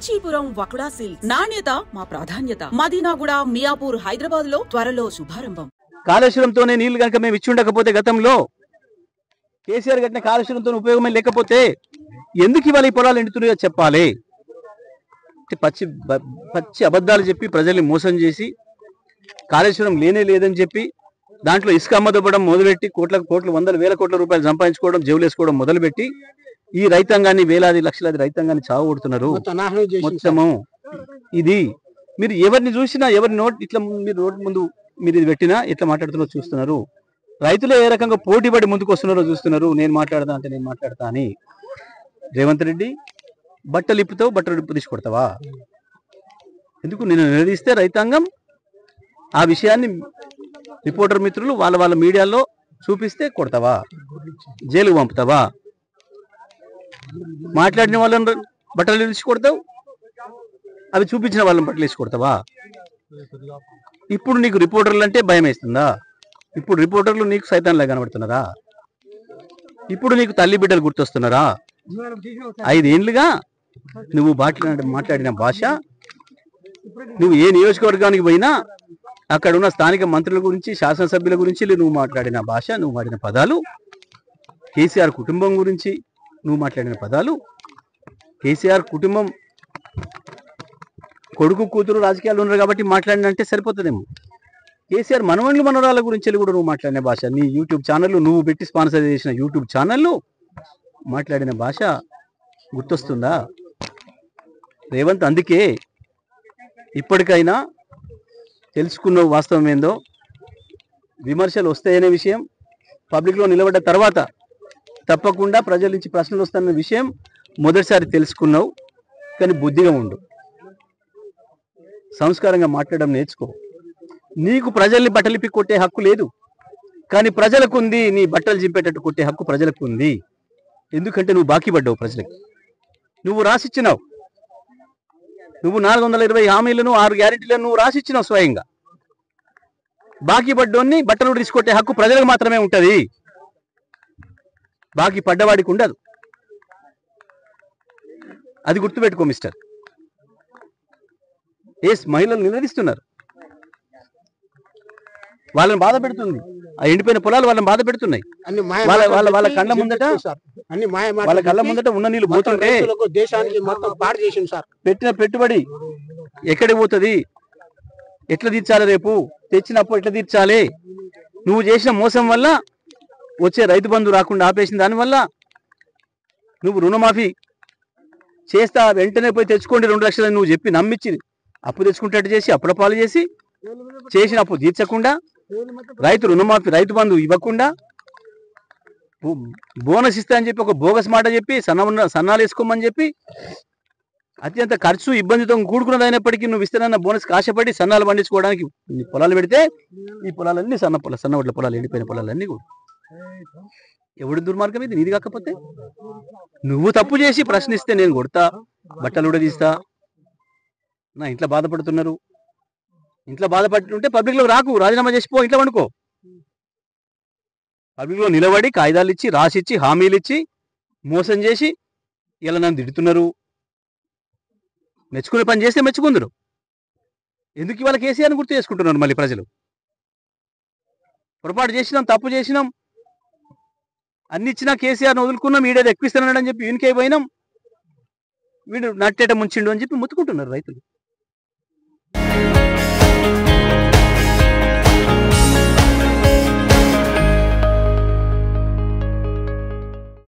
Kanchipuram వకుడా silks నాణ్యత మా ప్రాధాన్యత. మదీనాగూడ, మియాపూర్, హైదరాబాద్ లో త్వరలో శుభారంభం. కాళేశ్వరంతోనే నీళ్లు కనుక మేము ఇచ్చి ఉండకపోతే, గతంలో కేసీఆర్ కట్టిన కాళేశ్వరంతో ఉపయోగమే లేకపోతే ఎందుకు ఇవాళ ఈ పొలాలు ఎండుతున్నాయో చెప్పాలి. పచ్చి అబద్ధాలు చెప్పి ప్రజల్ని మోసం చేసి కాళేశ్వరం లేనే లేదని చెప్పి దాంట్లో ఇసుక అమ్మదొబ్బడం మొదలుపెట్టి కోట్లు వందల వేల కోట్ల రూపాయలు సంపాదించుకోవడం, జేవులేసుకోవడం మొదలుపెట్టి ఈ రైతాంగాన్ని, వేలాది లక్షలాది రైతాంగాన్ని చావగొడుతున్నారు మొత్తము. ఇది మీరు ఎవరిని చూసినా, ఎవరి ఇట్లా మీరు రోడ్డు ముందు మీరు ఇది పెట్టినా ఎట్లా మాట్లాడుతున్నారో చూస్తున్నారు. రైతులు ఏ రకంగా పోటీపడి ముందుకు వస్తున్నారో చూస్తున్నారు. నేను మాట్లాడతా అంటే నేను మాట్లాడతా అని. రేవంత్ రెడ్డి బట్టలు ఇప్పుతావు, బట్టలు ఇప్పు తీసుకొడతావా? ఎందుకు నేను నిలదీస్తే రైతాంగం ఆ విషయాన్ని రిపోర్టర్ మిత్రులు వాళ్ళ మీడియాలో చూపిస్తే కొడతావా? జైలుకు పంపుతావా? మాట్లాడిన వాళ్ళని బట్టలు వేసి కొడతావు, అవి చూపించిన వాళ్ళని బట్టలు వేసి కొడతావా? ఇప్పుడు నీకు రిపోర్టర్లు అంటే భయం వేస్తుందా? ఇప్పుడు రిపోర్టర్లు నీకు సైతాన్లా కనబడుతున్నారా? ఇప్పుడు నీకు తల్లి బిడ్డలు గుర్తొస్తున్నారా? 5 ఏళ్లుగా నువ్వు మాట్లాడిన భాష, నువ్వు ఏ నియోజకవర్గానికి పోయినా అక్కడ ఉన్న స్థానిక మంత్రుల గురించి, శాసనసభ్యుల గురించి నువ్వు మాట్లాడిన భాష, నువ్వు వాడిన పదాలు, కేసీఆర్ కుటుంబం గురించి నువ్వు మాట్లాడిన పదాలు, కేసీఆర్ కుటుంబం కొడుకు కూతురు రాజకీయాలు ఉన్నారు కాబట్టి మాట్లాడినంటే సరిపోతుందేమో. కేసీఆర్ మనవళ్ళు మనవరాల గురించి కూడా నువ్వు మాట్లాడిన భాష, నీ యూట్యూబ్ ఛానళ్ళు, నువ్వు పెట్టి స్పాన్సర్ చేసిన యూట్యూబ్ ఛానళ్ళు మాట్లాడిన భాష గుర్తొస్తుందా రేవంత్? అందుకే ఇప్పటికైనా తెలుసుకున్న వాస్తవం ఏందో, విమర్శలు వస్తాయనే విషయం పబ్లిక్లో నిలబడ్డ తర్వాత తప్పకుండా ప్రజల నుంచి ప్రశ్నలు వస్తాయన్న విషయం మొదటిసారి తెలుసుకున్నావు. కానీ బుద్ధిగా ఉండు, సంస్కారంగా మాట్లాడడం నేర్చుకో. నీకు ప్రజల్ని బట్టలిప్పి కొట్టే హక్కు లేదు, కానీ ప్రజలకు ఉంది. నీ బట్టలు చింపేటట్టు కొట్టే హక్కు ప్రజలకు ఉంది. ఎందుకంటే నువ్వు బాకీ పడ్డావు ప్రజలకు. నువ్వు రాసిచ్చినావు. నువ్వు 420 హామీలను, 6 గ్యారెంటీలను నువ్వు రాసిచ్చినావు స్వయంగా. బాకీ పడ్డోన్ని బట్టలు తీసుకొట్టే హక్కు ప్రజలకు మాత్రమే ఉంటుంది, బాకీ పడ్డవాడికి ఉండదు. అది గుర్తుపెట్టుకో మిస్టర్. మహిళలు నిలదీస్తున్నారు, వాళ్ళని బాధ పెడుతుంది. ఆ ఎండిపోయిన పొలాలు వాళ్ళని బాధ పెడుతున్నాయి. వాళ్ళ కళ్ళ ముందట ఉన్న నీళ్ళు పోతుంటే దేశానికి మొత్తం పాడు చేసింది సార్. పెట్టిన పెట్టుబడి ఎక్కడికి పోతుంది? ఎట్లా తీర్చాలి? రేపు తెచ్చినప్పుడు ఎట్లా తీర్చాలి? నువ్వు చేసిన మోసం వల్ల వచ్చే రైతు బంధు రాకుండా ఆపేసిన దానివల్ల నువ్వు రుణమాఫీ చేస్తా, వెంటనే పోయి తెచ్చుకోండి 2 లక్షలు నువ్వు చెప్పి నమ్మించి అప్పు తెచ్చుకుంటట్టు చేసి అప్పుల పాలు చేసి చేసిన అప్పు తీర్చకుండా, రైతు రుణమాఫీ, రైతు బంధు ఇవ్వకుండా, బోనస్ ఇస్తా అని చెప్పి ఒక బోగస్ మాట చెప్పి సన్నాలు వేసుకోమని చెప్పి అత్యంత ఖర్చు ఇబ్బందితో కూడుకున్నది అయినప్పటికీ నువ్వు ఇస్తానన్న బోనస్ ఆశపడి సన్నాలు పండించుకోవడానికి పొలాలు పెడితే ఈ పొలాలన్నీ సన్నవడ్ల పొలాలు, ఎండిపోయిన పొలాలన్నీ కూడా. ఎవడి దుర్మార్గం ఇది? నీది కాకపోతే నువ్వు తప్పు చేసి ప్రశ్నిస్తే నేను కొడతా, బట్టలు కూడా తీస్తా. నా ఇంట్లో బాధపడుతున్నారు, ఇంట్లో బాధపడుతుంటే పబ్లిక్లో రాకు, రాజీనామా చేసిపో, ఇంట్లో వండుకో. పబ్లిక్లో నిలబడి కాగితాలు ఇచ్చి, రాసిచ్చి, హామీలు ఇచ్చి మోసం చేసి ఇలా నన్ను తిడుతున్నారు. మెచ్చుకునే పని చేస్తే మెచ్చుకుందరు. ఎందుకు ఇవాళ కేసీఆర్ని గుర్తు చేసుకుంటున్నారు మళ్ళీ ప్రజలు? పొరపాటు చేసినాం, తప్పు చేసినాం, అన్ని ఇచ్చినా కేసీఆర్ని వదులుకున్నాం, వీడేది ఎక్కిస్తున్నాడని చెప్పి వీనికే పోయినాం, వీడు నట్టేట ముంచిండు అని చెప్పి ముత్తుకుంటున్నారు రైతులు.